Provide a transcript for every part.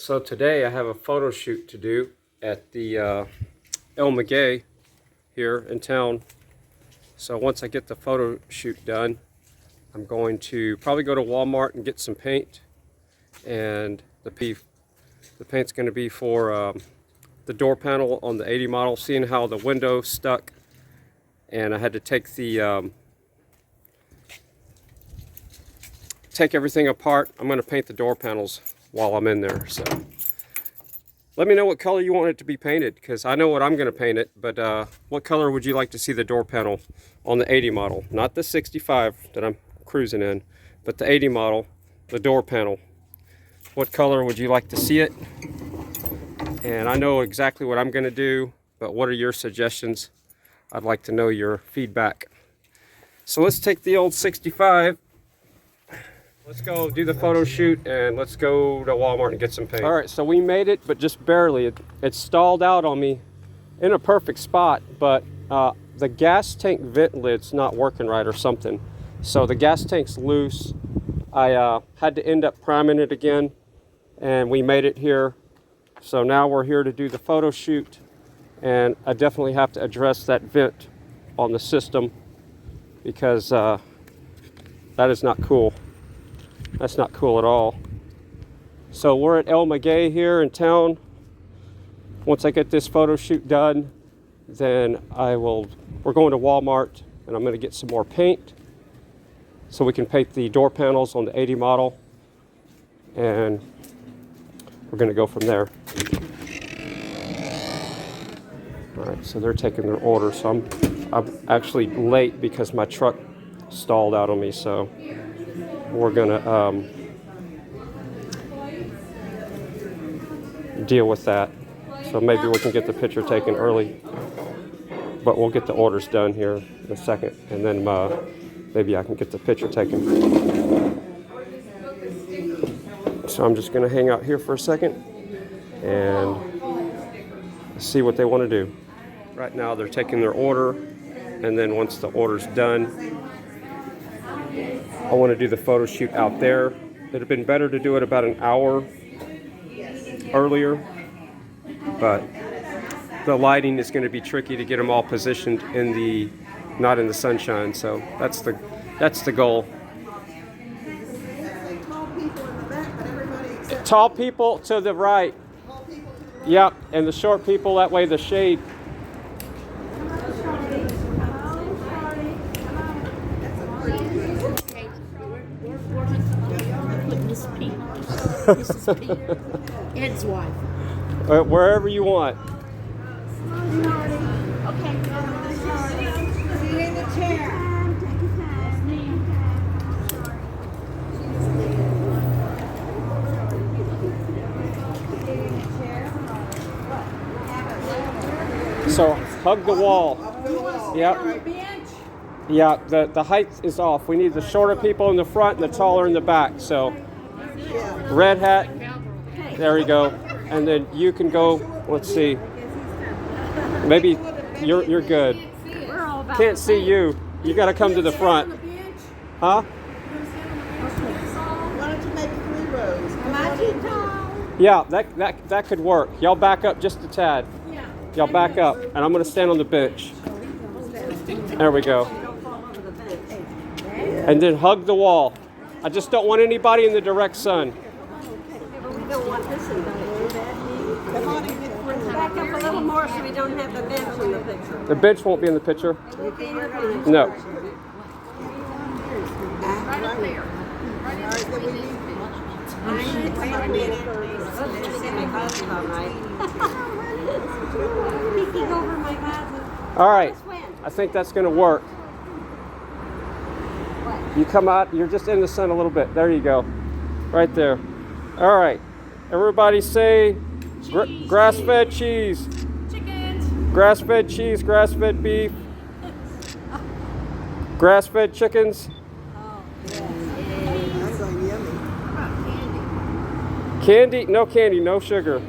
So today I have a photo shoot to do at the El Maguey here in town. So once I get the photo shoot done, I'm going to probably go to Walmart and get some paint. And the paint's going to be for the door panel on the 80 model, seeing how the window stuck. And I had to take everything apart. I'm going to paint the door panels while I'm in there. So let me know what color you want it to be painted, because I know what I'm going to paint it, but what color would you like to see the door panel on the 80 model? Not the 65 that I'm cruising in, but the 80 model, the door panel. What color would you like to see it? And I know exactly what I'm going to do, but what are your suggestions? I'd like to know your feedback. So let's take the old 65. Let's go do the photo shoot and let's go to Walmart and get some paint. All right, so we made it, but just barely. It stalled out on me in a perfect spot, but the gas tank vent lid's not working right or something. So the gas tank's loose. I had to end up priming it again, and we made it here. So now we're here to do the photo shoot, and I definitely have to address that vent on the system because that is not cool. That's not cool at all. So we're at El Maguey here in town. Once I get this photo shoot done, then we're going to Walmart and I'm going to get some more paint so we can paint the door panels on the 80 model, and we're going to go from there. All right, so they're taking their order. So I'm actually late because my truck stalled out on me. So we're gonna deal with that. So maybe we can get the picture taken early, but we'll get the orders done here in a second, and then maybe I can get the picture taken. So I'm just gonna hang out here for a second and see what they want to do. Right now they're taking their order, and then once the order's done, I want to do the photo shoot out there. It'd have been better to do it about an hour earlier, but the lighting is going to be tricky to get them all positioned not in the sunshine. So that's the goal. Tall people to the right. Yep, and the short people that way, the shade. Mrs. P. Ed's wife. Wherever you want. Okay. Sit in the chair. So hug the wall. Yep. Yeah, the height is off. We need the shorter people in the front and the taller in the back. So red hat. There you go. And then you can go. Let's see. Maybe you're good. Can't see you. You got to come to the front. Huh? Why don't you make 3 rows? Am I too tall? Yeah, that could work. Y'all back up just a tad. Y'all back up, and I'm going to stand on the bench. There we go. And then hug the wall. I just don't want anybody in the direct sun. We don't want this in the Come on and get 3 Back up a little more so we don't have the bench in the picture. The bench won't be in the picture. No. Right up there. Peeking over my glasses. All right. I think that's going to work. You come out, you're just in the sun a little bit. There you go. Right there. All right. Everybody say grass-fed cheese. Chickens. Grass-fed cheese, grass-fed beef. Grass-fed chickens. Oh, yes. That's so yummy. Candy, no sugar.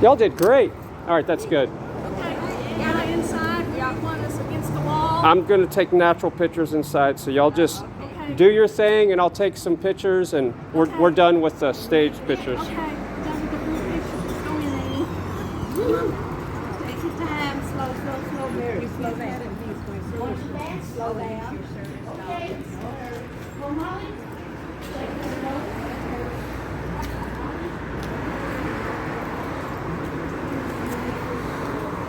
Y'all did great. All right, that's good. Okay, y'all inside, y'all want us against the wall? I'm gonna take natural pictures inside, so y'all just Okay. do your thing, and I'll take some pictures, and we're done with the stage pictures. Okay, done with the group pictures. Go in, Amy. Take your time, slow, very slow down. Slow down. Okay. Well, Molly,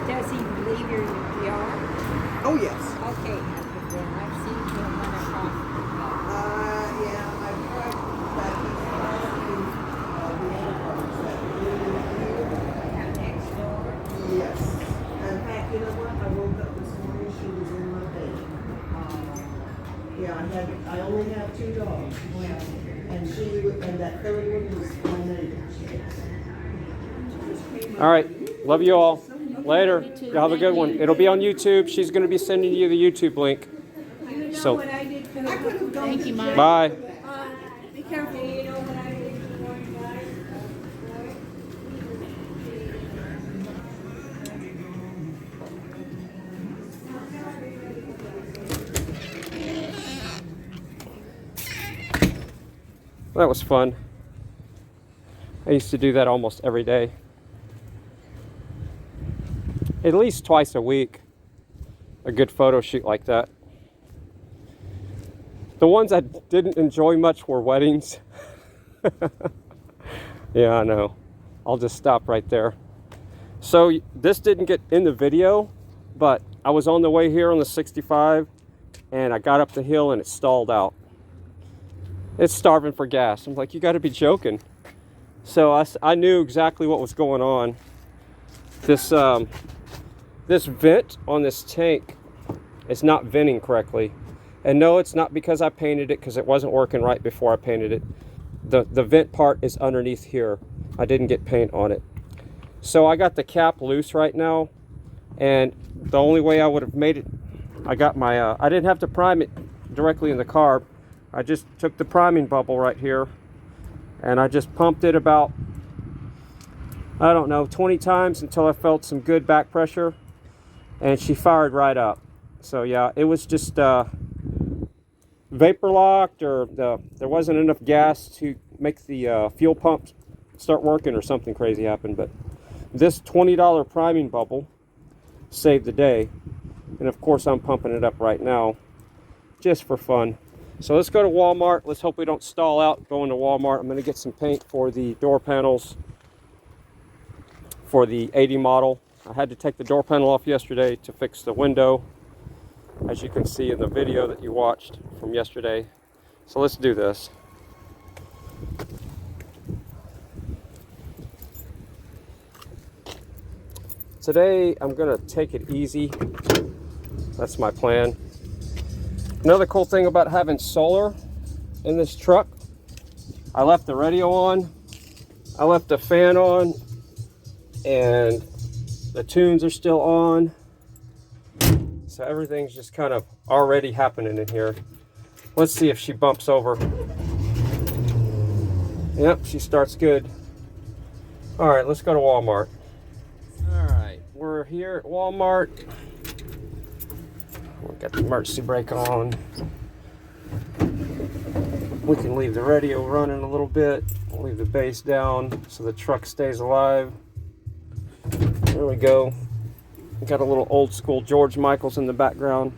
Does he leave your yard? Oh, yes. Okay, then I've seen him when I cross. Yeah, I've tried that. He's crossing the enterprise that Out next door. Yes. In fact, you know what? I woke up this morning, she was in my bed. Yeah, I only have 2 dogs. And that third one was my neighbor. All right, love you all. Later. Y'all have a good one. It'll be on YouTube. She's gonna be sending you the YouTube link. So, thank you, Mike. bye. Be careful. That was fun. I used to do that almost every day. At least twice a week. A good photo shoot like that. The ones I didn't enjoy much were weddings. Yeah, I know. I'll just stop right there. So this didn't get in the video, but I was on the way here on the 65 and I got up the hill and it stalled out. It's starving for gas. I'm like, you got to be joking. So I knew exactly what was going on. This vent on this tank is not venting correctly. And no, it's not because I painted it, because it wasn't working right before I painted it. The vent part is underneath here. I didn't get paint on it. So I got the cap loose right now. And the only way I would have made it, I got my, I didn't have to prime it directly in the car. I just took the priming bubble right here and I just pumped it about, I don't know, 20 times until I felt some good back pressure, and she fired right up. So yeah, it was just vapor locked, or there wasn't enough gas to make the fuel pump start working, or something crazy happened. But this $20 priming bubble saved the day. And of course I'm pumping it up right now just for fun. So let's go to Walmart. Let's hope we don't stall out going to Walmart. I'm going to get some paint for the door panels for the 80 model. I had to take the door panel off yesterday to fix the window, as you can see in the video that you watched from yesterday. So let's do this. Today I'm going to take it easy. That's my plan. Another cool thing about having solar in this truck, I left the radio on, I left the fan on, and the tunes are still on. So everything's just kind of already happening in here. Let's see if she bumps over. Yep, she starts good. All right, let's go to Walmart. All right, we're here at Walmart. We've got the emergency brake on. We can leave the radio running a little bit. We'll leave the bass down so the truck stays alive. There we go. We got a little old school George Michael's in the background.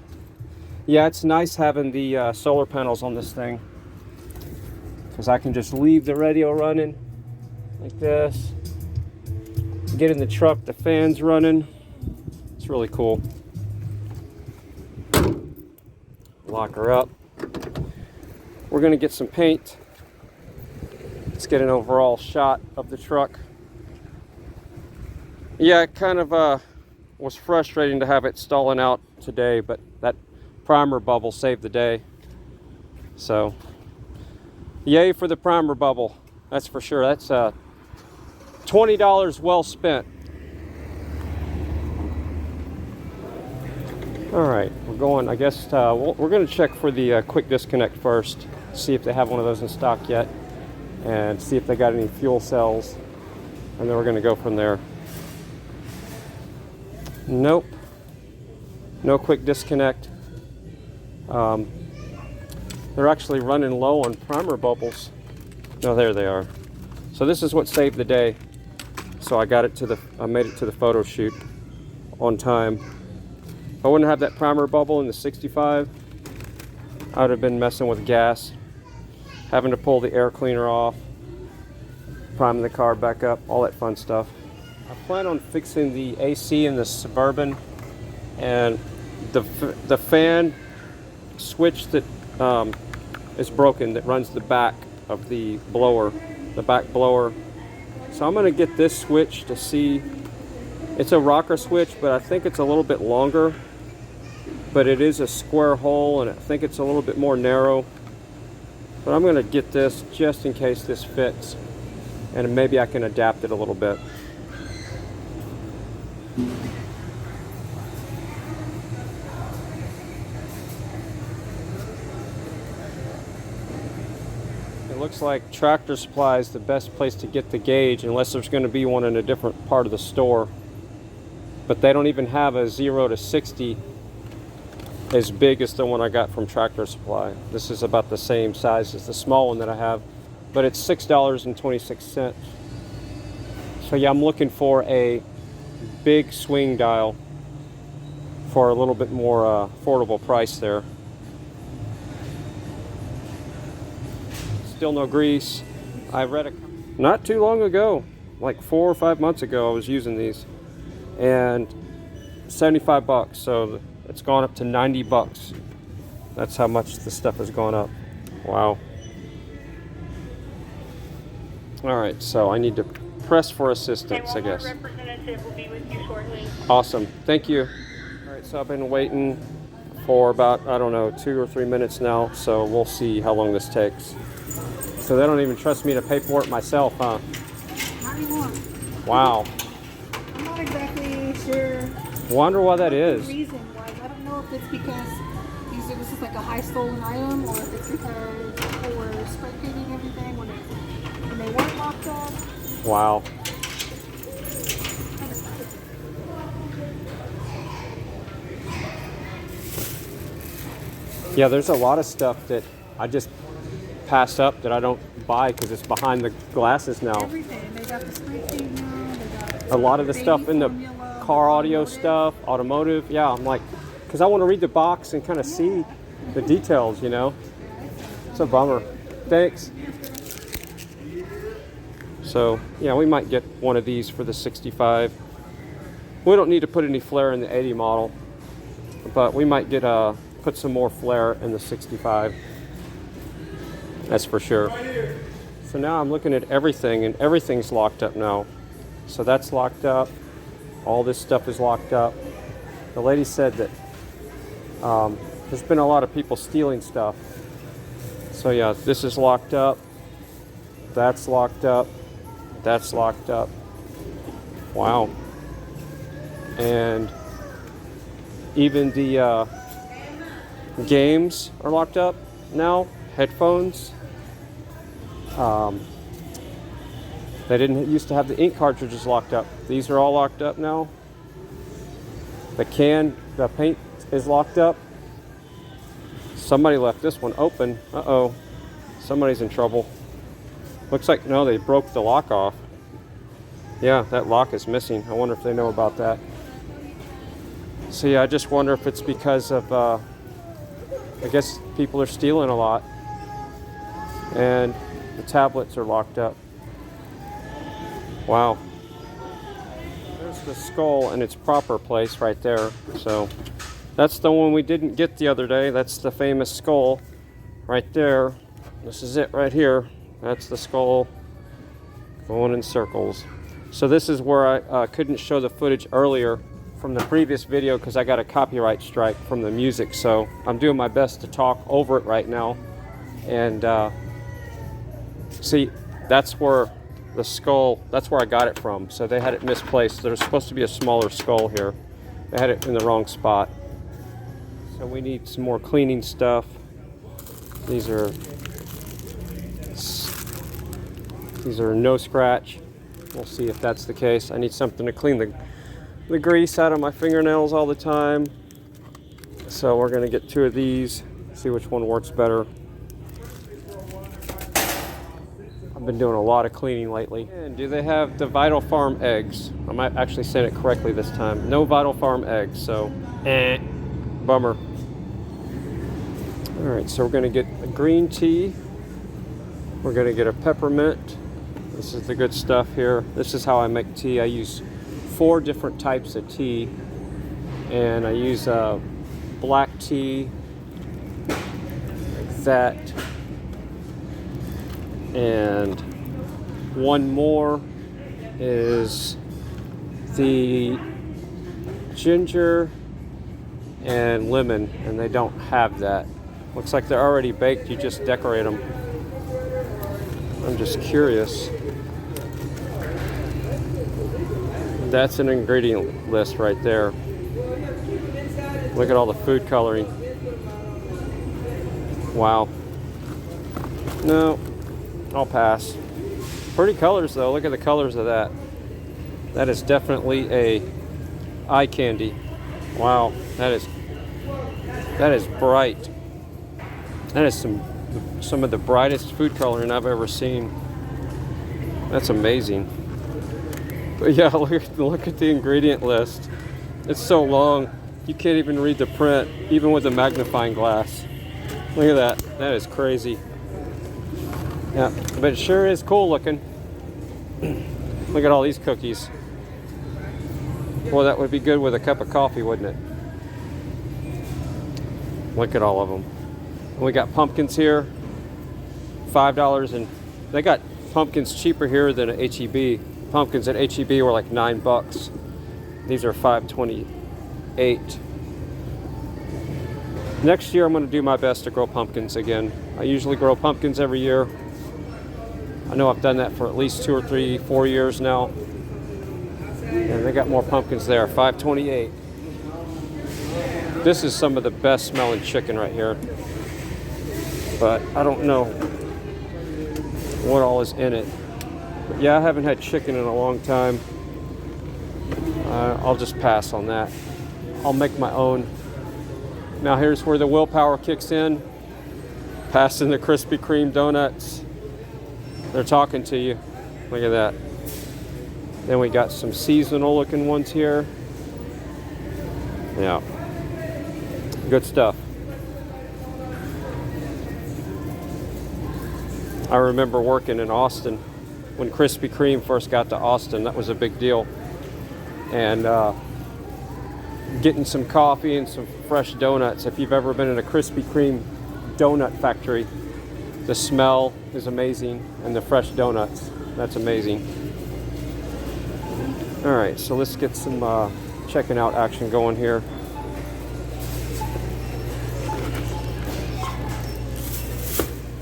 Yeah, it's nice having the solar panels on this thing, because I can just leave the radio running like this. Get in the truck, the fan's running. It's really cool. Lock her up. We're gonna get some paint. Let's get an overall shot of the truck. Yeah, it kind of was frustrating to have it stalling out today, but that primer bubble saved the day. So, yay for the primer bubble. That's for sure. That's $20 well spent. All right, we're going, I guess, we're going to check for the quick disconnect first, see if they have one of those in stock yet, and see if they got any fuel cells, and then we're going to go from there. Nope. No quick disconnect. They're actually running low on primer bubbles. No, there they are. So this is what saved the day. So I made it to the photo shoot on time. If I wouldn't have that primer bubble in the 65, I would have been messing with gas, having to pull the air cleaner off, priming the car back up, all that fun stuff. I plan on fixing the AC in the Suburban, and the fan switch that is broken that runs the back of the blower, the back blower. So I'm going to get this switch to see. It's a rocker switch, but I think it's a little bit longer, but it is a square hole, and I think it's a little bit more narrow. But I'm going to get this just in case this fits, and maybe I can adapt it a little bit. It looks like Tractor Supply is the best place to get the gauge, unless there's going to be one in a different part of the store. But they don't even have a 0 to 60 as big as the one I got from Tractor Supply. This is about the same size as the small one that I have, but it's $6.26. So yeah, I'm looking for a big swing dial for a little bit more affordable price there. Still no grease. I read not too long ago, like 4 or 5 months ago, I was using these, and 75 bucks. So it's gone up to 90 bucks. That's how much the stuff has gone up. Wow. All right, so I need to press for assistance, I guess. Representative will be with you shortly. Awesome, thank you. All right, so I've been waiting for about, I don't know, 2 or 3 minutes now, so we'll see how long this takes. So they don't even trust me to pay for it myself, huh? Not anymore. Wow. I'm not exactly sure. Wonder why that The is. reason was, I don't know if it's because this is like a high stolen item, or if it's because people were spray painting everything when they weren't locked up. Wow. Yeah, there's a lot of stuff that I just pass up that I don't buy because it's behind the glasses now. Everything. They got the spray paint now. They got A lot of the baby stuff in the formula, car audio automotive. stuff, automotive. Yeah, I'm like, because I want to read the box and kind of see the details, you know? It's a bummer. Thanks. So, yeah, we might get one of these for the 65. We don't need to put any flare in the 80 model, but we might get put some more flare in the 65. That's for sure. So now I'm looking at everything, and everything's locked up now. So that's locked up. All this stuff is locked up. The lady said that there's been a lot of people stealing stuff. So yeah, this is locked up. That's locked up. That's locked up. Wow. And even the games are locked up now. Headphones. They didn't used to have the ink cartridges locked up. These are all locked up now. The paint is locked up. Somebody left this one open. Uh-oh. Somebody's in trouble. Looks like, no, they broke the lock off. Yeah, that lock is missing. I wonder if they know about that. So yeah, I just wonder if it's because of, I guess people are stealing a lot. And the tablets are locked up. Wow. There's the skull in its proper place right there. So that's the one we didn't get the other day. That's the famous skull right there. This is it right here. That's the skull going in circles. So this is where I couldn't show the footage earlier from the previous video because I got a copyright strike from the music. So I'm doing my best to talk over it right now. And see, that's where the skull, that's where I got it from. So they had it misplaced. There's supposed to be a smaller skull here. They had it in the wrong spot. So we need some more cleaning stuff. These are no scratch. We'll see if that's the case. I need something to clean the the grease out of my fingernails all the time. So we're gonna get 2 of these, see which one works better. I've been doing a lot of cleaning lately. And do they have the Vital Farm eggs? I might actually say it correctly this time. No Vital Farm eggs, so bummer. All right, so we're gonna get a green tea. We're gonna get a peppermint. This is the good stuff here. This is how I make tea. I use 4 different types of tea, and I use black tea, like that, and one more is the ginger and lemon, and they don't have that. Looks like they're already baked, you just decorate them. I'm just curious. That's an ingredient list right there. Look at all the food coloring. Wow. No, I'll pass. Pretty colors though, look at the colors of that. That is definitely a eye candy. Wow, that is bright. That is some of the brightest food coloring I've ever seen. That's amazing. But yeah, look at the ingredient list. It's so long, you can't even read the print, even with a magnifying glass. Look at that, that is crazy. Yeah, but it sure is cool looking. Look at all these cookies. Well, that would be good with a cup of coffee, wouldn't it? Look at all of them. And we got pumpkins here, $5, and they got pumpkins cheaper here than at HEB. Pumpkins at HEB were like $9. These are $5.28. Next year I'm going to do my best to grow pumpkins again. I usually grow pumpkins every year. I know I've done that for at least 2 or 3, 4 years now. And they got more pumpkins there, $5.28. This is some of the best smelling chicken right here. But I don't know what all is in it. But yeah, I haven't had chicken in a long time. I'll just pass on that. I'll make my own. Now here's where the willpower kicks in. Passing the Krispy Kreme donuts. They're talking to you. Look at that. Then we got some seasonal looking ones here. Yeah. Good stuff. I remember working in Austin when Krispy Kreme first got to Austin. That was a big deal. And getting some coffee and some fresh donuts. If you've ever been in a Krispy Kreme donut factory, the smell is amazing, and the fresh donuts, that's amazing. All right, so let's get some checking out action going here.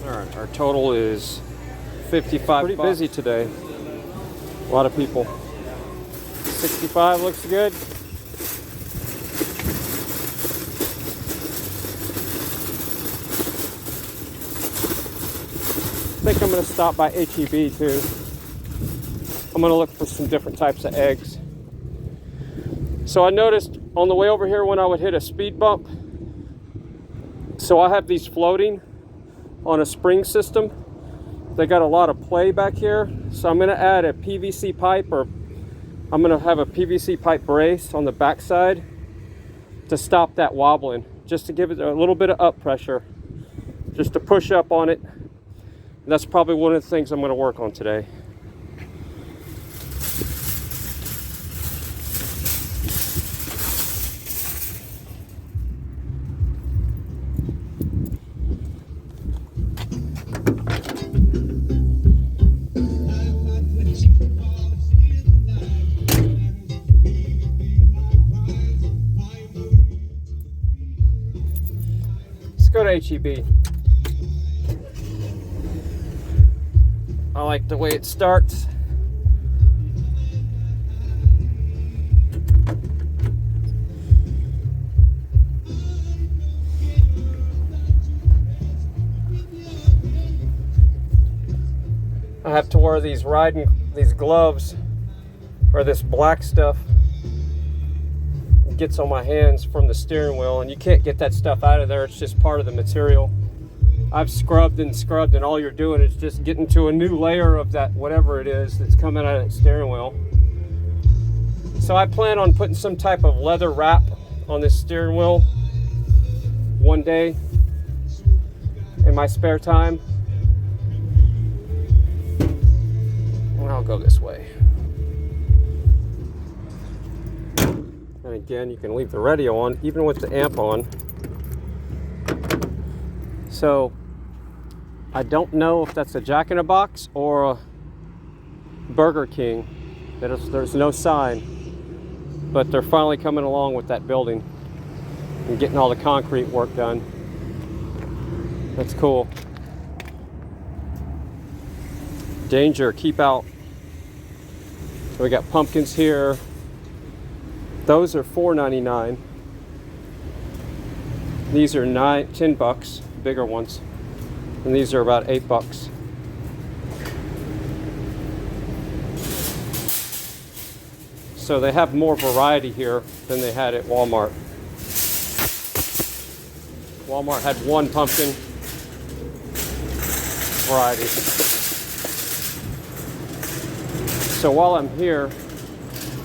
All right, our total is $55. Pretty busy today. A lot of people. 65 looks good. I think I'm going to stop by HEB too. I'm going to look for some different types of eggs. So I noticed on the way over here when I would hit a speed bump, so I have these floating on a spring system. They got a lot of play back here. So I'm going to add a PVC pipe, or I'm going to have a PVC pipe brace on the back side to stop that wobbling, just to give it a little bit of up pressure, just to push up on it. And that's probably one of the things I'm going to work on today. Let's go to HEB. I like the way it starts. I have to wear these gloves, or this black stuff, gets on my hands from the steering wheel, and you can't get that stuff out of there. It's just part of the material. I've scrubbed, and all you're doing is just getting to a new layer of that whatever it is that's coming out of that steering wheel. So I plan on putting some type of leather wrap on this steering wheel one day in my spare time. And I'll go this way. And again, you can leave the radio on even with the amp on. So I don't know if that's a Jack in a Box or a Burger King. There's no sign, but they're finally coming along with that building and getting all the concrete work done. That's cool. Danger, keep out. So we got pumpkins here. Those are $4.99. These are $10, bigger ones. And these are about $8. So they have more variety here than they had at Walmart. Walmart had one pumpkin variety. So while I'm here,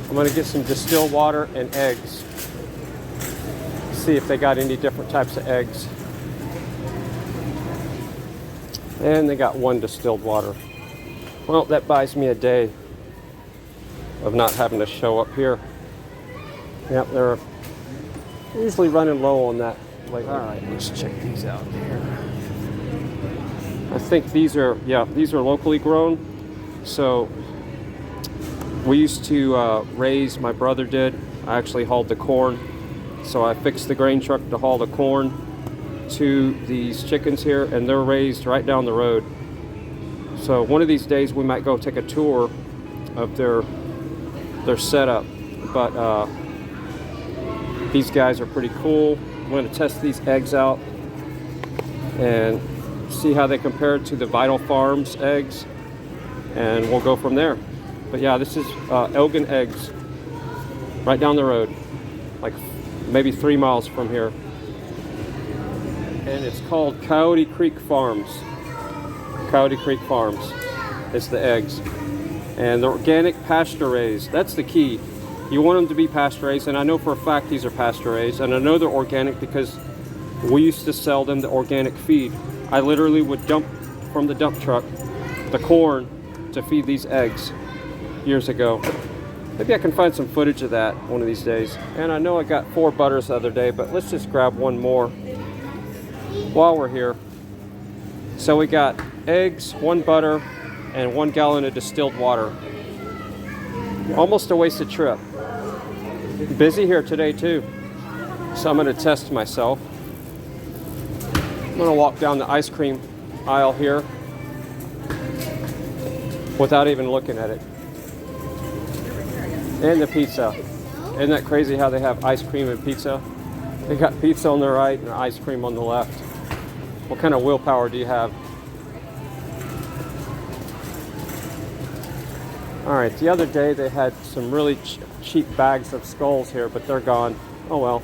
I'm going to get some distilled water and eggs. See if they got any different types of eggs. And they got one distilled water. Well, that buys me a day of not having to show up here. Yep, they're usually running low on that lately. All right, let's check these out here. I think these are locally grown. So we used to raise, my brother did. I actually hauled the corn. So I fixed the grain truck to haul the corn to these chickens here, and they're raised right down the road. So one of these days we might go take a tour of their setup. But these guys are pretty cool. I'm going to test these eggs out and see how they compare to the Vital Farms eggs, and we'll go from there. But yeah, this is Elgin Eggs, right down the road, like maybe 3 miles from here. And it's called Coyote Creek Farms. Coyote Creek Farms. It's the eggs. And they're organic, pasture raised. That's the key. You want them to be pasture raised, and I know for a fact these are pasture raised, and I know they're organic because we used to sell them the organic feed. I literally would dump from the dump truck the corn to feed these eggs years ago. Maybe I can find some footage of that one of these days. And I know I got 4 butters the other day, but let's just grab one more while we're here. So we got eggs, 1 butter, and 1 gallon of distilled water. Almost a wasted trip. Busy here today too. So I'm going to test myself. I'm going to walk down the ice cream aisle here without even looking at it. And the pizza. Isn't that crazy how they have ice cream and pizza? They got pizza on the right and ice cream on the left. What kind of willpower do you have? Alright, the other day they had some really cheap bags of skulls here, but they're gone. Oh well.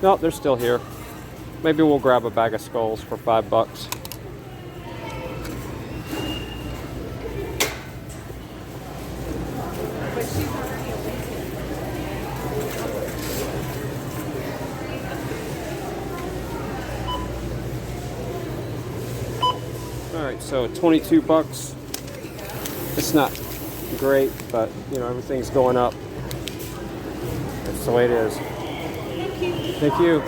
No, they're still here. Maybe we'll grab a bag of skulls for $5. Alright, so $22. It's not great, but you know, everything's going up. That's the way it is. Thank you.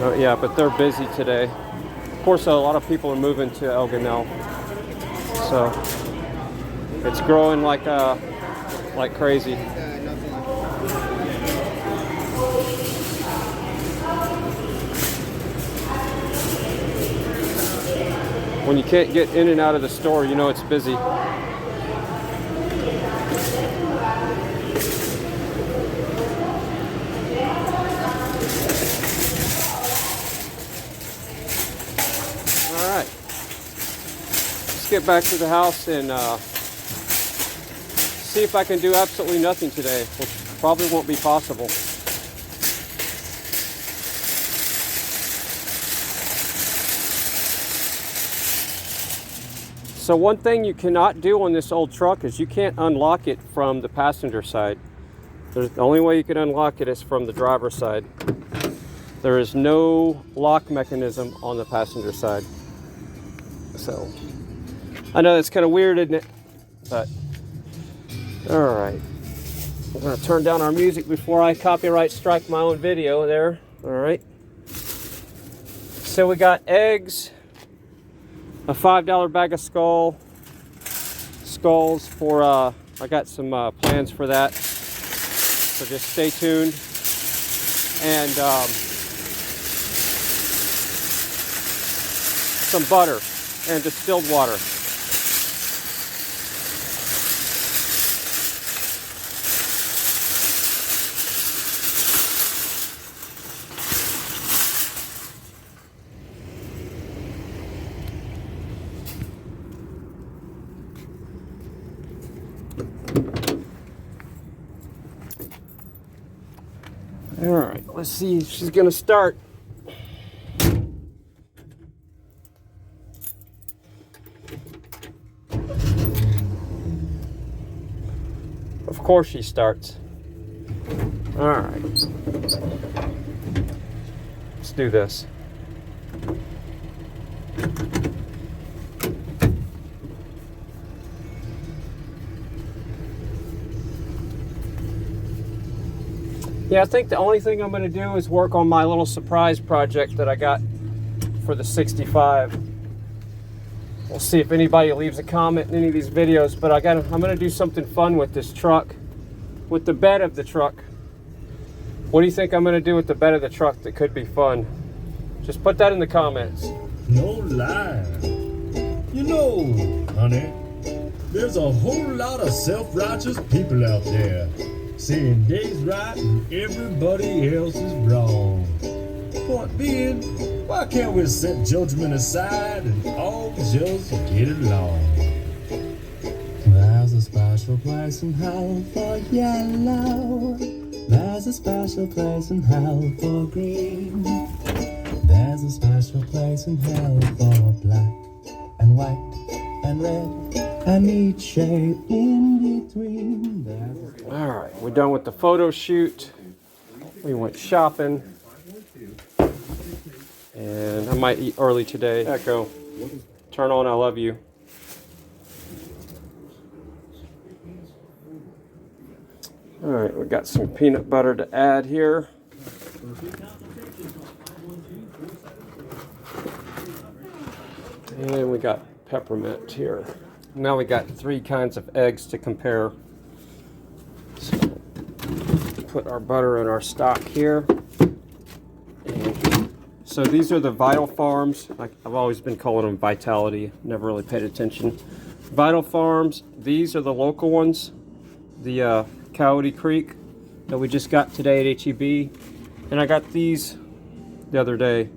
Oh yeah, but they're busy today. Of course, a lot of people are moving to Elgin now, so it's growing like crazy. When you can't get in and out of the store, you know it's busy. Alright. Let's get back to the house and see if I can do absolutely nothing today. probably won't be possible. So one thing you cannot do on this old truck is you can't unlock it from the passenger side. The only way you can unlock it is from the driver's side. There is no lock mechanism on the passenger side. So, I know that's kind of weird, isn't it? But, all right. I'm gonna turn down our music before I copyright strike my own video there. All right. So we got eggs, a $5 bag of skulls for, I got some plans for that. So just stay tuned. And some butter and distilled water. All right, let's see if she's gonna start. Of course she starts. All right, let's do this. Yeah, I think the only thing I'm going to do is work on my little surprise project that I got for the 65. We'll see if anybody leaves a comment in any of these videos, but I'm going to do something fun with this truck, with the bed of the truck. What do you think I'm going to do with the bed of the truck that could be fun? Just put that in the comments. No lie. You know, honey, there's a whole lot of self-righteous people out there saying they's right and everybody else is wrong. Point being, why can't we set judgment aside and all just get along? There's a special place in hell for yellow. There's a special place in hell for green. There's a special place in hell for black and white and red and each shade in between. All right, we're done with the photo shoot. We went shopping. And I might eat early today. Echo, turn on I love you. All right, we got some peanut butter to add here. And we got peppermint here. Now we got 3 kinds of eggs to compare. So put our butter in our stock here. And so these are the Vital Farms. I've always been calling them Vitality. Never really paid attention. Vital Farms. These are the local ones. The Coyote Creek that we just got today at HEB. And I got these the other day.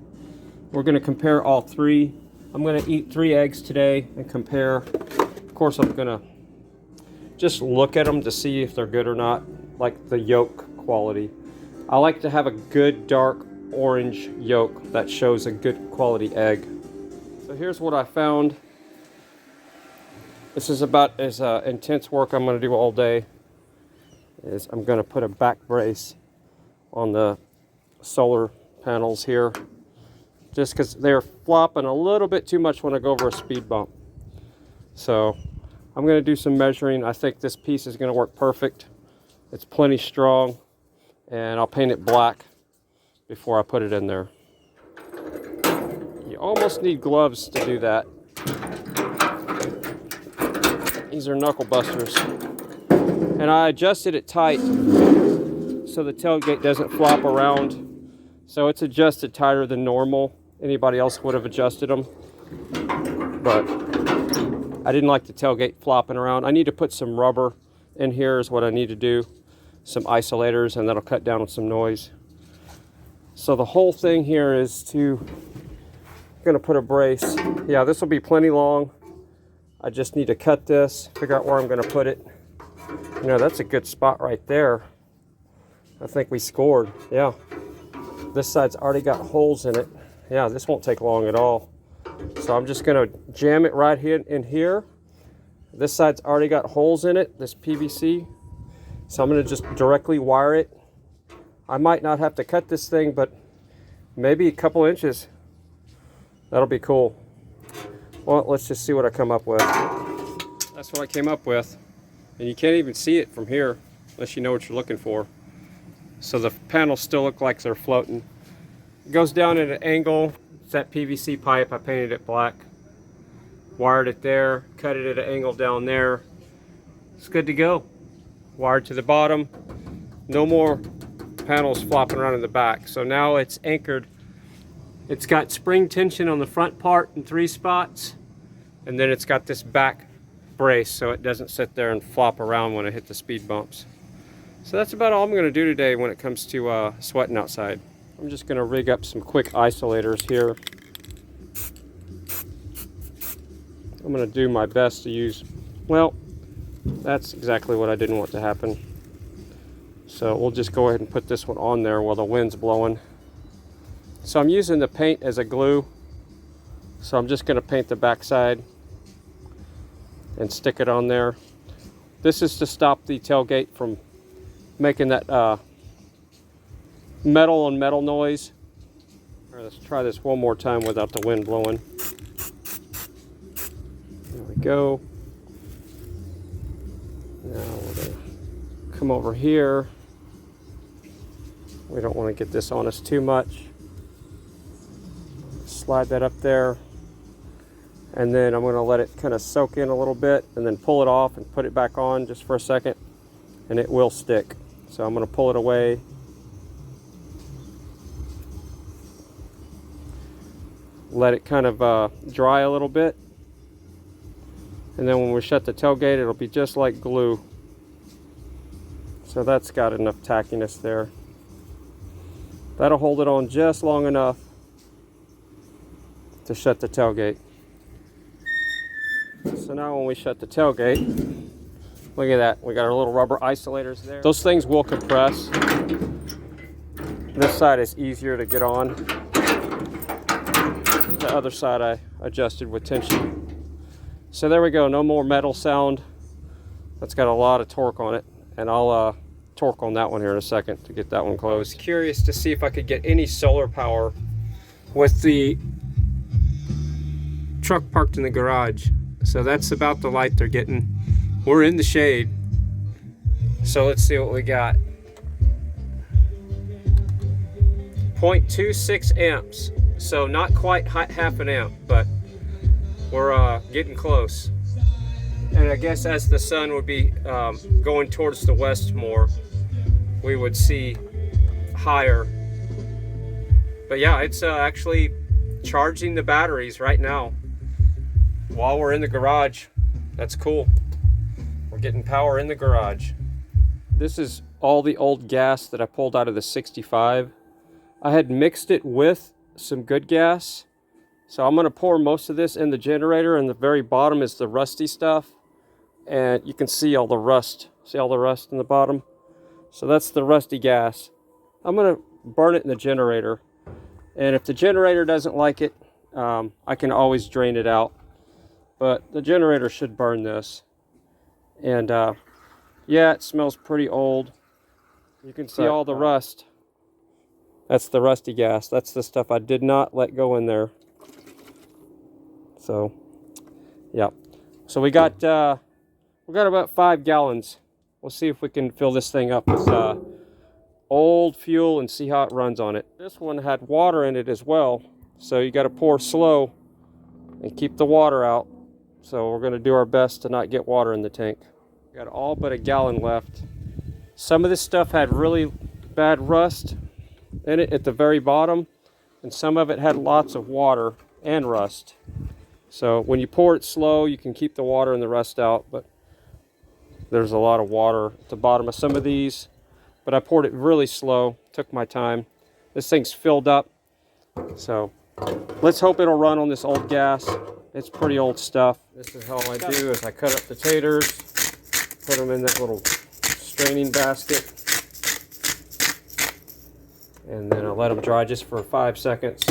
We're going to compare all 3. I'm going to eat 3 eggs today and compare. Of course, I'm going to just look at them to see if they're good or not, like the yolk quality. I like to have a good dark orange yolk that shows a good quality egg. So here's what I found. This is about as intense work I'm going to do all day. I'm going to put a back brace on the solar panels here, just because they're flopping a little bit too much when I go over a speed bump. So I'm going to do some measuring. I think this piece is going to work perfect. It's plenty strong, and I'll paint it black before I put it in there. You almost need gloves to do that. These are knuckle busters. And I adjusted it tight so the tailgate doesn't flop around. So it's adjusted tighter than normal. Anybody else would have adjusted them. But I didn't like the tailgate flopping around. I need to put some rubber in here is what I need to do. Some isolators, and that'll cut down on some noise. So the whole thing here is gonna put a brace. Yeah, this will be plenty long. I just need to cut this, figure out where I'm gonna put it. You know, that's a good spot right there. I think we scored. Yeah. This side's already got holes in it. Yeah, this won't take long at all. So I'm just gonna jam it right here in here. This side's already got holes in it, this PVC. So I'm gonna just directly wire it. I might not have to cut this thing, but maybe a couple inches. That'll be cool. Well, let's just see what I come up with. That's what I came up with. And you can't even see it from here unless you know what you're looking for. So the panels still look like they're floating. It goes down at an angle. It's that PVC pipe. I painted it black. Wired it there, cut it at an angle down there. It's good to go. Wired to the bottom. No more panels flopping around in the back. So now it's anchored. It's got spring tension on the front part in 3 spots. And then it's got this back brace so it doesn't sit there and flop around when I hit the speed bumps. So that's about all I'm going to do today when it comes to sweating outside. I'm just going to rig up some quick isolators here. I'm going to do my best to use, well, that's exactly what I didn't want to happen. So we'll just go ahead and put this one on there while the wind's blowing. So I'm using the paint as a glue. So I'm just going to paint the backside and stick it on there. This is to stop the tailgate from making that metal on metal noise. All right, let's try this one more time without the wind blowing. There we go. Now we're gonna come over here. We don't want to get this on us too much. Slide that up there. And then I'm going to let it kind of soak in a little bit and then pull it off and put it back on just for a second. And it will stick. So I'm going to pull it away. Let it kind of dry a little bit. And then when we shut the tailgate, it'll be just like glue. So that's got enough tackiness there. That'll hold it on just long enough to shut the tailgate. So now when we shut the tailgate, look at that. We got our little rubber isolators there. Those things will compress. This side is easier to get on. The other side I adjusted with tension. So there we go, no more metal sound. That's got a lot of torque on it. And I'll torque on that one here in a second to get that one closed. I was curious to see if I could get any solar power with the truck parked in the garage. So that's about the light they're getting. We're in the shade. So let's see what we got. 0.26 amps. So not quite half an amp, but we're getting close. And I guess as the sun would be going towards the west more, we would see higher. But yeah, it's actually charging the batteries right now while we're in the garage. That's cool. We're getting power in the garage. This is all the old gas that I pulled out of the 65. I had mixed it with some good gas. So I'm going to pour most of this in the generator, and the very bottom is the rusty stuff. And you can see all the rust. See all the rust in the bottom? So that's the rusty gas. I'm going to burn it in the generator. And if the generator doesn't like it, I can always drain it out. But the generator should burn this. And yeah, it smells pretty old. You can see all the rust. That's the rusty gas. That's the stuff I did not let go in there. So, yeah. So we got about 5 gallons. We'll see if we can fill this thing up with old fuel and see how it runs on it. This one had water in it as well. So you got to pour slow and keep the water out. So we're going to do our best to not get water in the tank. We got all but a gallon left. Some of this stuff had really bad rust in it at the very bottom, and some of it had lots of water and rust. So when you pour it slow, you can keep the water and the rust out, but there's a lot of water at the bottom of some of these. But I poured it really slow, took my time. This thing's filled up, so let's hope it'll run on this old gas. It's pretty old stuff. This is how I do is I cut up the taters, put them in that little straining basket, And then I let them dry just for 5 seconds.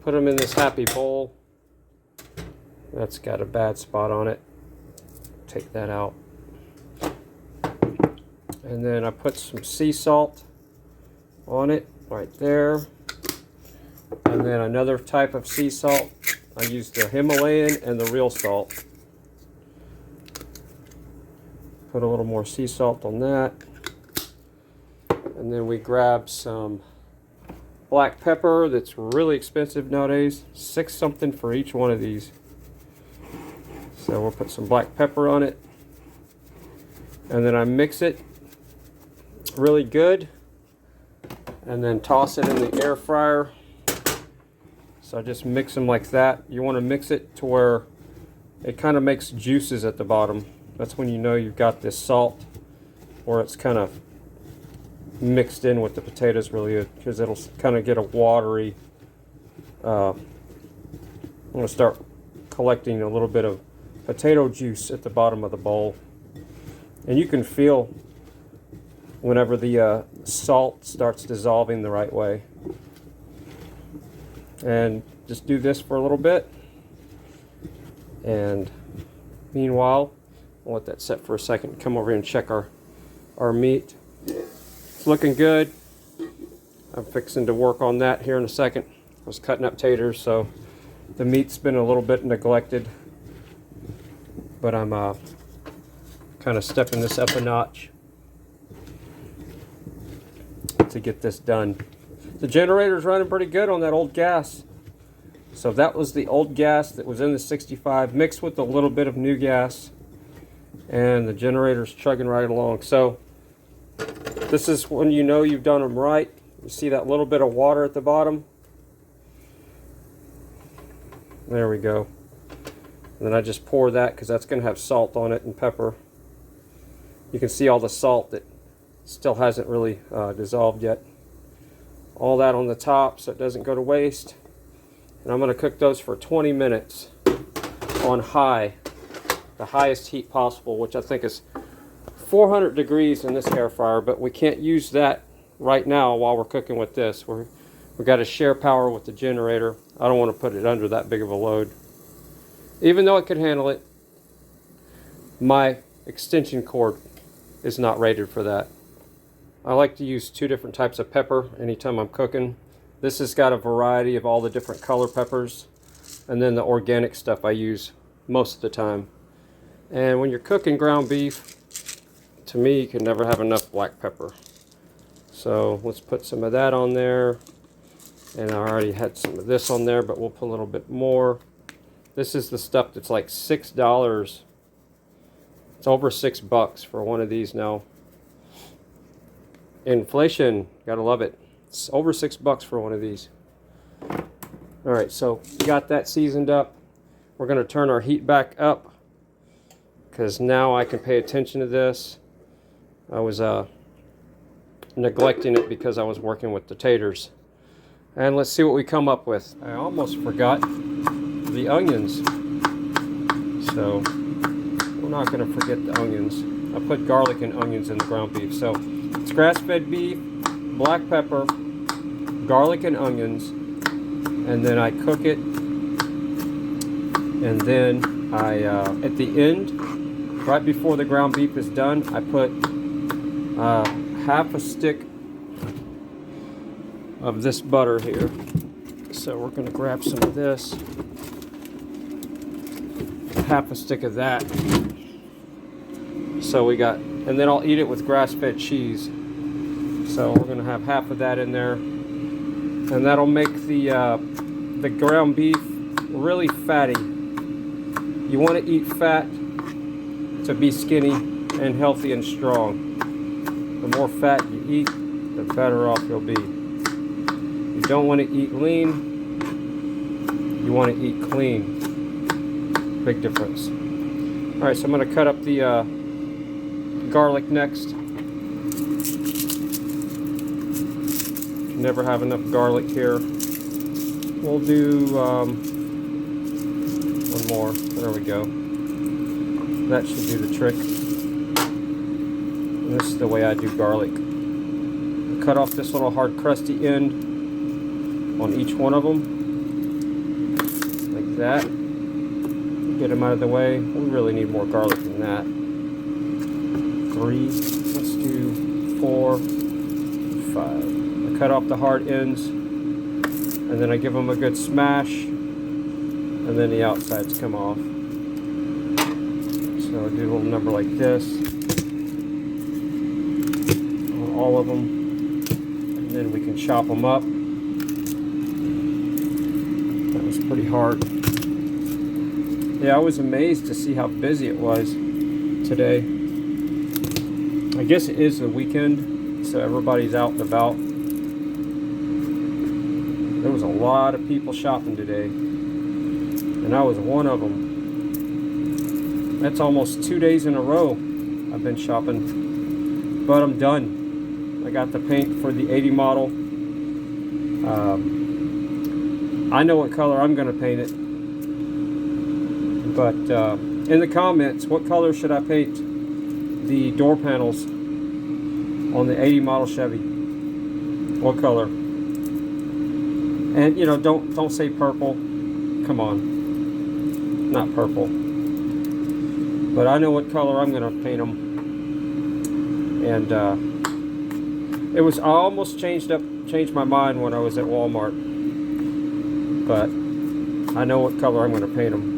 Put them in this happy bowl. That's got a bad spot on it. Take that out. And then I put some sea salt on it right there. And then another type of sea salt. I use the Himalayan and the real salt. Put a little more sea salt on that. And then we grab some black pepper that's really expensive nowadays. 6 something for each one of these. So we'll put some black pepper on it. And then I mix it really good. And then toss it in the air fryer. So I just mix them like that. You want to mix it to where it kind of makes juices at the bottom. That's when you know you've got this salt, or it's kind of mixed in with the potatoes really good, because it'll kind of get a watery. I'm going to start collecting a little bit of potato juice at the bottom of the bowl. And you can feel whenever the salt starts dissolving the right way. And just do this for a little bit. And meanwhile, I'll let that set for a second. Come over here and check our meat. It's looking good. I'm fixing to work on that here in a second. I was cutting up taters, so the meat's been a little bit neglected. But I'm kind of stepping this up a notch to get this done. The generator's running pretty good on that old gas. So that was the old gas that was in the 65 mixed with a little bit of new gas. And the generator's chugging right along. So this is when you know you've done them right. You see that little bit of water at the bottom? There we go. And then I just pour that because that's going to have salt on it and pepper. You can see all the salt that still hasn't really dissolved yet. All that on the top so it doesn't go to waste. And I'm going to cook those for 20 minutes on high, the highest heat possible, which I think is 400 degrees in this air fryer, but we can't use that right now while we're cooking with this. We've got to share power with the generator. I don't want to put it under that big of a load. Even though it could handle it, my extension cord is not rated for that. I like to use 2 different types of pepper anytime I'm cooking. This has got a variety of all the different color peppers, and then the organic stuff I use most of the time. And when you're cooking ground beef, to me, you can never have enough black pepper. So let's put some of that on there. And I already had some of this on there, but we'll put a little bit more. This is the stuff that's like $6. It's over $6 for one of these now. Inflation, gotta love it. It's over $6 for one of these. All right, so we got that seasoned up. We're gonna turn our heat back up because now I can pay attention to this. I was neglecting it because I was working with the taters. And let's see what we come up with. I almost forgot the onions. So we're not gonna forget the onions. I put garlic and onions in the ground beef. So it's grass-fed beef, black pepper, garlic and onions, and then I cook it. And then I, at the end, right before the ground beef is done, I put half a stick of this butter here. So we're going to grab some of this, half a stick of that. So we got, and then I'll eat it with grass-fed cheese. So we're going to have half of that in there, and that'll make the ground beef really fatty. You want to eat fat to be skinny and healthy and strong. The more fat you eat, the better off you'll be. You don't want to eat lean, you want to eat clean. Big difference. All right, so I'm going to cut up the garlic next. Never have enough garlic here. We'll do one more. There we go. That should do the trick. And this is the way I do garlic. cut off this little hard crusty end on each one of them, like that. Get them out of the way. We really need more garlic than that. 3, let's do 4, 5. I cut off the hard ends, and then I give them a good smash, and then the outsides come off. So I do a little number like this on all of them, and then we can chop them up. That was pretty hard. Yeah, I was amazed to see how busy it was today. I guess it is the weekend, so everybody's out and about. There was a lot of people shopping today, and I was one of them. That's almost 2 days in a row I've been shopping, but I'm done. I got the paint for the 80 model. I know what color I'm going to paint it. But in the comments, what color should I paint the door panels on the 80 model Chevy? What color? And you know, don't say purple. Come on, not purple. But I know what color I'm gonna paint them. And I almost changed my mind when I was at Walmart. But I know what color I'm gonna paint them.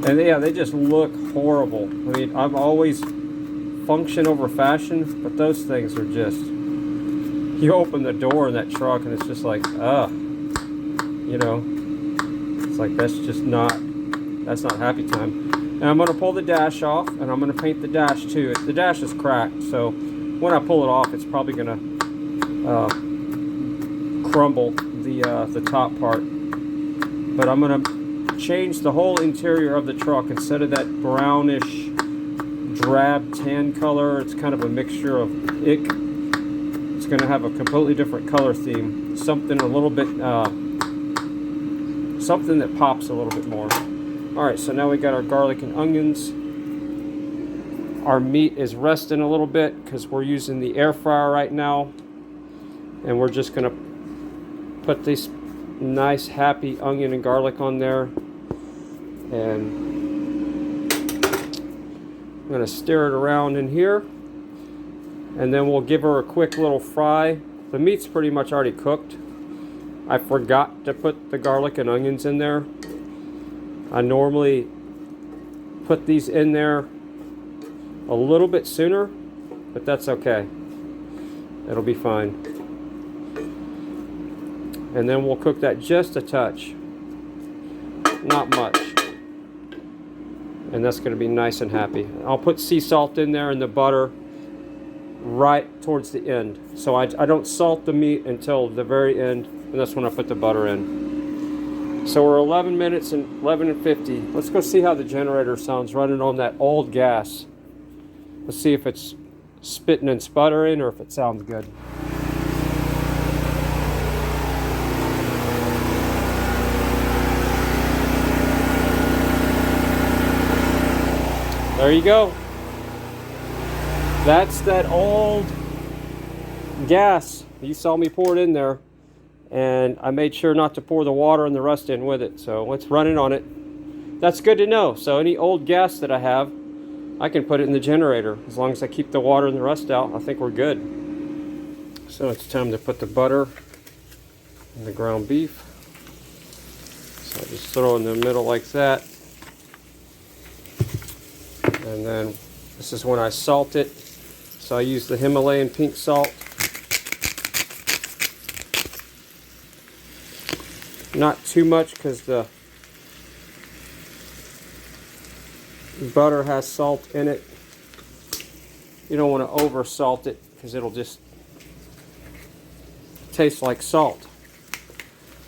And yeah, they just look horrible. I mean, I've always function over fashion, but those things are just, you open the door in that truck and it's just like, you know, it's like, that's not happy time. And I'm gonna pull the dash off, and I'm gonna paint the dash too. The dash is cracked, so when I pull it off, it's probably gonna crumble the top part. But I'm gonna change the whole interior of the truck. Instead of that brownish drab tan color, it's kind of a mixture of ick. It's going to have a completely different color theme, something a little bit something that pops a little bit more. All right, so now we got our garlic and onions. Our meat is resting a little bit because we're using the air fryer right now, and we're just going to put this nice happy onion and garlic on there, and I'm going to stir it around in here, and then we'll give her a quick little fry. The meat's pretty much already cooked. I forgot to put the garlic and onions in there. I normally put these in there a little bit sooner, but that's okay. It'll be fine. And then we'll cook that just a touch, not much, and that's going to be nice and happy. I'll put sea salt in there and the butter right towards the end, so I don't salt the meat until the very end, and that's when I put the butter in. So we're 11 minutes and 11:50. Let's go see how the generator sounds running on that old gas. Let's see if it's spitting and sputtering or if it sounds good. There you go. That's that old gas. You saw me pour it in there, and I made sure not to pour the water and the rust in with it, so it's running on it. That's good to know. So any old gas that I have, I can put it in the generator. As long as I keep the water and the rust out, I think we're good. So it's time to put the butter and the ground beef. So I just throw in the middle like that. And then this is when I salt it. So I use the Himalayan pink salt. Not too much because the butter has salt in it. You don't want to over salt it because it'll just taste like salt.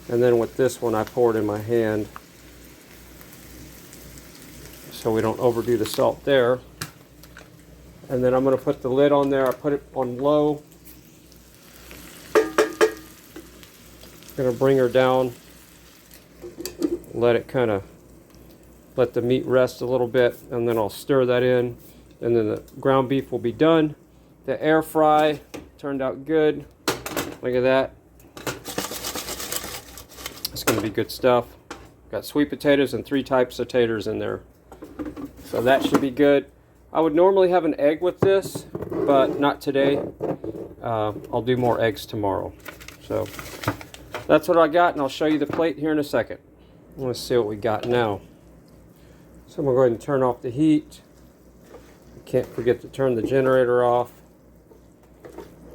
And then with this one I pour it in my hand so we don't overdo the salt there. And then I'm going to put the lid on there. I put it on low. Going to bring her down. Let it kind of let the meat rest a little bit, and then I'll stir that in, and then the ground beef will be done. The air fry Turned out good. Look at that. It's going to be good stuff. Got sweet potatoes and 3 types of taters in there. So that should be good. I would normally have an egg with this, but not today. I'll do more eggs tomorrow. So that's what I got, and I'll show you the plate here in a second. Let's see what we got now. So I'm going to go ahead and turn off the heat. Can't forget to turn the generator off.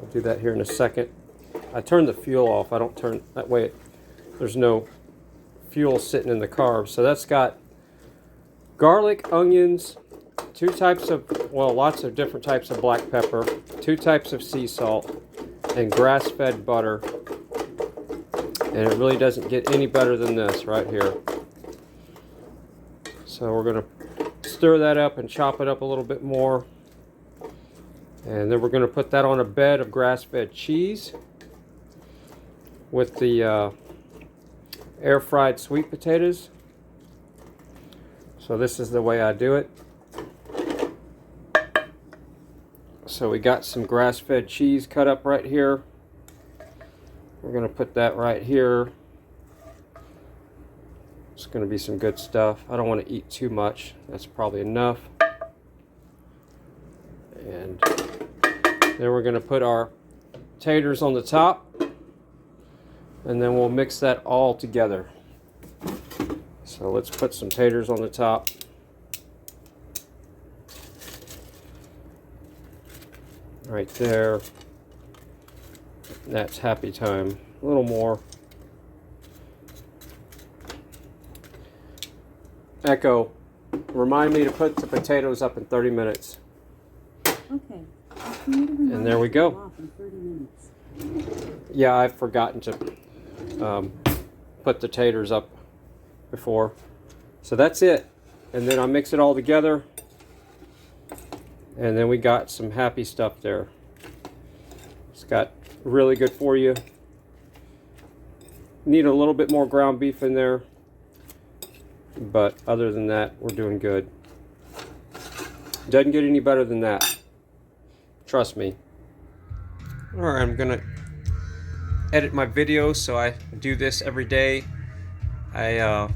I'll do that here in a second. I turn the fuel off. I don't turn, that way there's no fuel sitting in the carb. So that's got garlic, onions, 2 types of, well, lots of different types of black pepper, 2 types of sea salt, and grass-fed butter. And it really doesn't get any better than this right here. So we're going to stir that up and chop it up a little bit more. And then we're going to put that on a bed of grass-fed cheese with the air-fried sweet potatoes. So this is the way I do it. So we got some grass-fed cheese cut up right here. We're going to put that right here. It's going to be some good stuff. I don't want to eat too much. That's probably enough. And then we're going to put our taters on the top. And then we'll mix that all together. So let's put some taters on the top. Right there. That's happy time. A little more. Echo, remind me to put the potatoes up in 30 minutes. Okay. And there we go. Yeah, I've forgotten to put the taters up before. So that's it. And then I mix it all together. And then we got some happy stuff there. It's got really good for you. Need a little bit more ground beef in there. But other than that, we're doing good. Doesn't get any better than that. Trust me. Alright, I'm gonna edit my videos, so I do this every day. I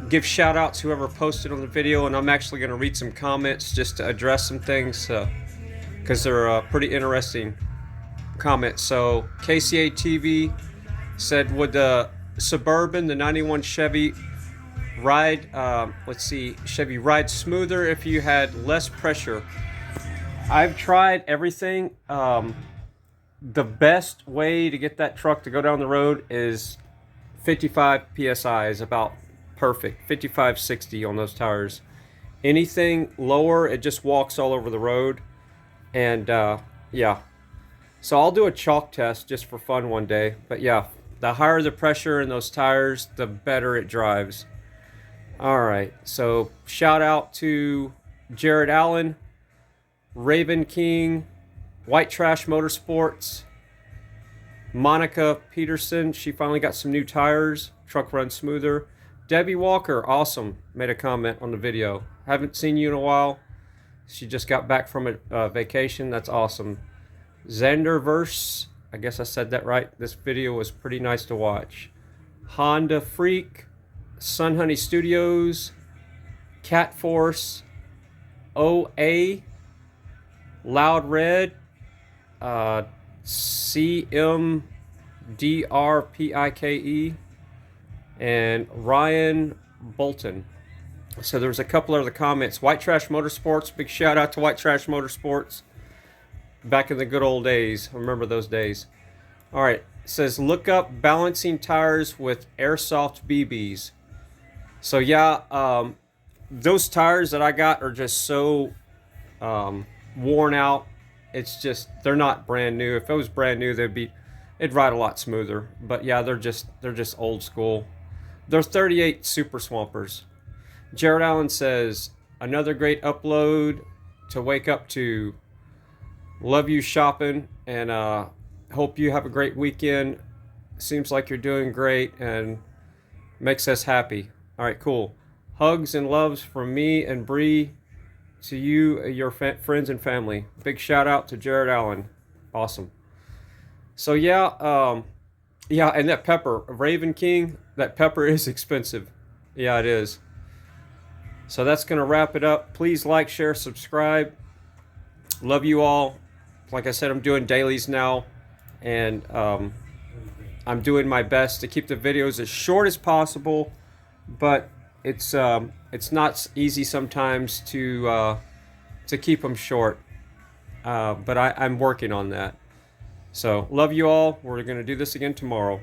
give shout outs to whoever posted on the video, and I'm actually gonna read some comments just to address some things because they're pretty interesting comments. So KCA TV said, would the Suburban, the 91 Chevy ride, Chevy ride smoother if you had less pressure? I've tried everything. The best way to get that truck to go down the road is 55 psi is about perfect. 55, 60 on those tires. Anything lower, it just walks all over the road. And yeah, so I'll do a chalk test just for fun one day. But yeah, the higher the pressure in those tires, the better it drives. Alright, so shout out to Jared Allen, Raven King, White Trash Motorsports, Monica Peterson, she finally got some new tires, truck runs smoother. Debbie Walker, awesome, made a comment on the video. Haven't seen you in a while. She just got back from a vacation, that's awesome. Xander Verse, I guess I said that right. This video was pretty nice to watch. Honda Freak, Sun Honey Studios, Cat Force, OA, Loud Red, CMDRPIKE, and Ryan Bolton. So there's a couple other comments. White Trash Motorsports, big shout out to White Trash Motorsports. Back in the good old days. I remember those days. Alright, it says look up balancing tires with airsoft BBs. So yeah, those tires that I got are just so worn out. It's just, they're not brand new. If it was brand new, it'd ride a lot smoother. But yeah, they're just old school. They're 38 Super Swampers. Jared Allen says, another great upload to wake up to. Love you shopping, and hope you have a great weekend. Seems like you're doing great and makes us happy. All right, cool. Hugs and loves from me and Bree to you, your friends and family. Big shout out to Jared Allen. Awesome. So yeah, and that pepper, Raven King, that pepper is expensive. Yeah, it is. So that's going to wrap it up. Please like, share, subscribe. Love you all. Like I said, I'm doing dailies now, and I'm doing my best to keep the videos as short as possible, but it's not easy sometimes to keep them short. But I'm working on that. So love you all. We're going to do this again tomorrow.